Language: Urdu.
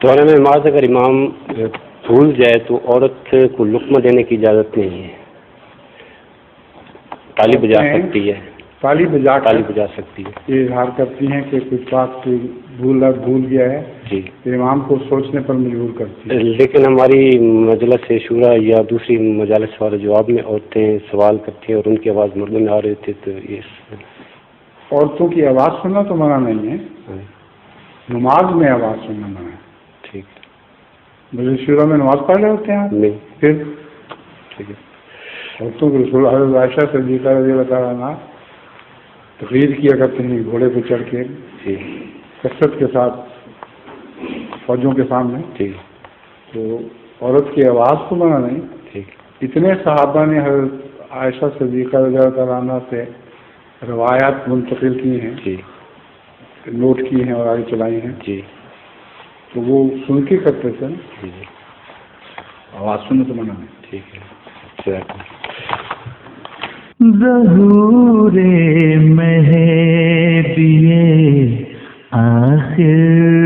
دوران نماز اگر امام بھول جائے تو عورت کو لقمہ دینے کی اجازت نہیں ہے، تالی بجا سکتی ہے، تالی بجا سکتی ہے، یہ اظہار کرتی ہیں کہ کچھ بات بھول گیا ہے جی، امام کو سوچنے پر مجبور کرتی ہے. لیکن ہماری مجلس شورا یا دوسری مجالس والے جواب میں عورتیں سوال کرتی ہیں اور ان کی آواز مردوں میں آ رہے تھے، تو یہ عورتوں کی آواز سننا تو منع نہیں ہے، نماز میں آواز سننا منع ہے. ٹھیک ہے. مجلس شورا میں نماز پڑھ رہے ہوتے ہیں آپ؟ نہیں. پھر ٹھیک ہے. عورتوں کو رسول حضرت عائشہ صدیقہ رضی اللہ تعالیٰ عنہ تقریر کیا کرتے ہیں گھوڑے پہ چڑھ کے کثرت کے ساتھ فوجوں کے سامنے. ٹھیک. تو عورت کی آواز تو منع نہیں. ٹھیک. اتنے صحابہ نے حضرت عائشہ صدیقہ رضی اللہ تعالیٰ عنہ سے روایات منتقل کی ہیں، جی، نوٹ کی ہیں اور آگے چلائی ہیں. جی، تو وہ سن کے کرتے تھے، جی، آواز سننے تو منع نہیں. ٹھیک ہے. ظہور مہدی آخر